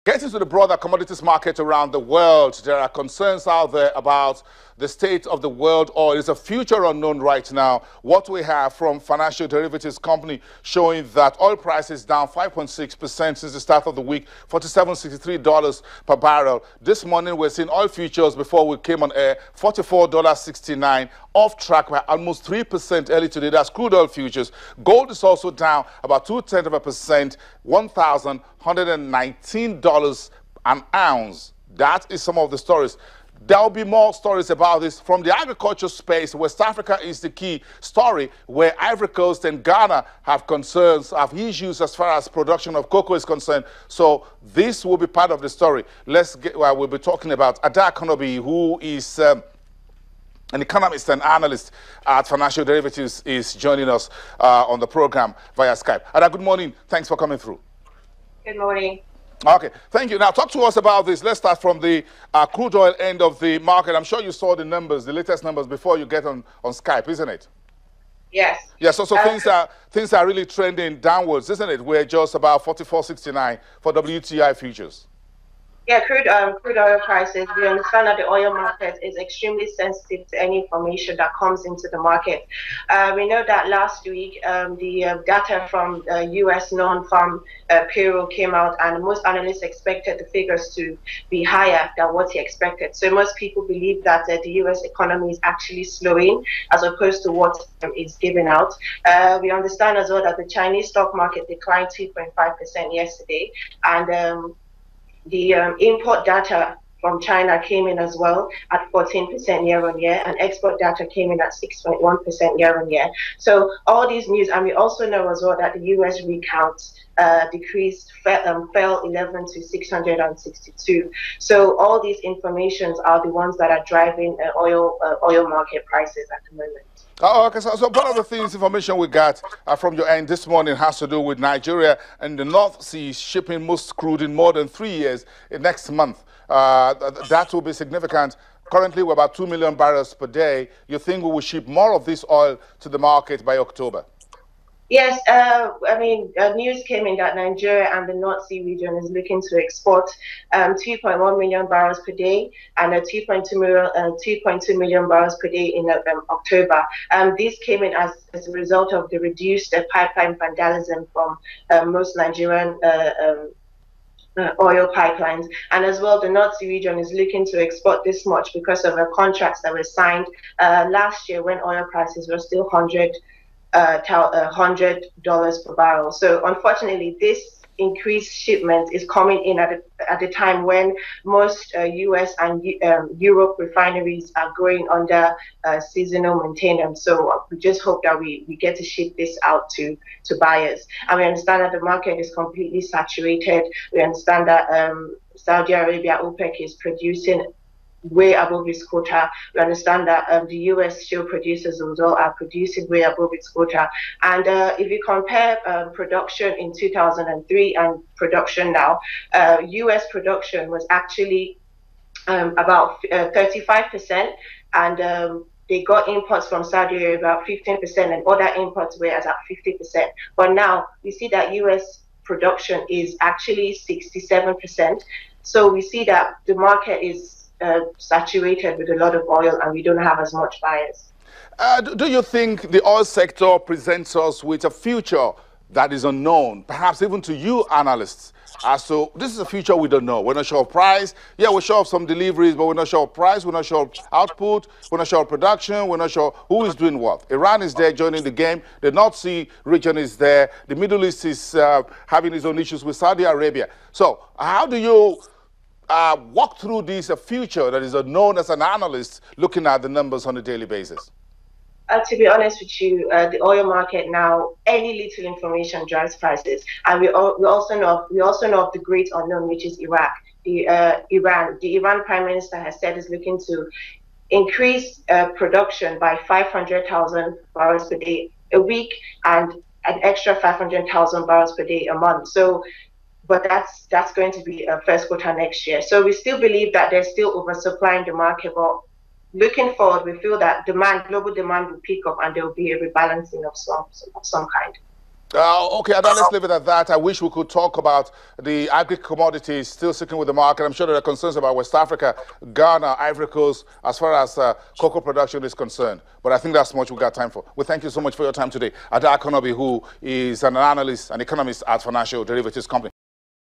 Getting to the broader commodities market around the world, there are concerns out there about the state of the world oil. It's a future unknown right now. What we have from financial derivatives company showing that oil price is down 5.6% since the start of the week, $47.63 per barrel. This morning we're seeing oil futures before we came on air, $44.69, off track by almost 3% early today. That's crude oil futures. Gold is also down about 0.2%, $1,119 an ounce. That is some of the stories. There will be more stories about this from the agriculture space. West Africa is the key story, where Ivory Coast and Ghana have concerns, have issues as far as production of cocoa is concerned. So this will be part of the story. We'll be talking about Ada Konobi, who is an economist and analyst at Financial Derivatives, is joining us on the program via Skype. Ada, good morning. Thanks for coming through. Good morning. Okay, thank you. Now, talk to us about this. Let's start from the crude oil end of the market. I'm sure you saw the numbers, the latest numbers, before you get on Skype, isn't it? Yes. Yeah, so things are really trending downwards, isn't it? We're just about 44.69 for WTI futures. Yeah, crude oil prices. We understand that the oil market is extremely sensitive to any information that comes into the market. We know that last week the data from U.S. non-farm payroll came out, and most analysts expected the figures to be higher than what he expected. So most people believe that the U.S. economy is actually slowing as opposed to what is given out. We understand as well that the Chinese stock market declined 2.5% yesterday, and the import data from China came in as well at 14% year-on-year, and export data came in at 6.1% year-on-year. So all these news, and we also know as well that the U.S. rig count fell 11 to 662. So all these informations are the ones that are driving oil market prices at the moment. Oh, okay. So one of the things, information we got from your end this morning has to do with Nigeria and the North Sea shipping most crude in more than 3 years next month. That will be significant. Currently, we're about 2 million barrels per day. You think we will ship more of this oil to the market by October? Yes, news came in that Nigeria and the North Sea region is looking to export 2.1 million barrels per day and 2.2 million barrels per day in October. This came in as a result of the reduced pipeline vandalism from most Nigerian oil pipelines, and as well the North Sea region is looking to export this much because of the contracts that were signed last year when oil prices were still $100 per barrel. So unfortunately, this increased shipment is coming in at the time when most US and Europe refineries are going under seasonal maintenance. So we just hope that we get to ship this out to buyers. And we understand that the market is completely saturated. We understand that Saudi Arabia, OPEC, is producing way above its quota. We understand that the US shale producers as well are producing way above its quota. And if you compare production in 2003 and production now, US production was actually about 35%, and they got imports from Saudi Arabia about 15%, and other imports were at 50%. But now we see that US production is actually 67%. So we see that the market is saturated with a lot of oil, and we don't have as much buyers. Do you think the oil sector presents us with a future that is unknown, perhaps even to you analysts? So this is a future we don't know. We're not sure of price. Yeah, we're sure of some deliveries, but we're not sure of price. We're not sure of output. We're not sure of production. We're not sure who is doing what. Iran is there joining the game. The North Sea region is there. The Middle East is having its own issues with Saudi Arabia. So how do you walk through this future that is unknown as an analyst, looking at the numbers on a daily basis? To be honest with you, the oil market now, any little information drives prices, and we also know of the great unknown, which is Iraq. The Iran Prime Minister has said is looking to increase production by 500,000 barrels per day a week and an extra 500,000 barrels per day a month. So, but that's going to be first quarter next year. So we still believe that there's still oversupply in the market, but looking forward, we feel that global demand will pick up, and there will be a rebalancing of some kind. Okay, Ada, let's leave it at that. I wish we could talk about the agri-commodities still sticking with the market. I'm sure there are concerns about West Africa, Ghana, Ivory Coast, as far as cocoa production is concerned. But I think that's much we got time for. Well, thank you so much for your time today. Ada Konobi, who is an analyst and economist at Financial Derivatives Company.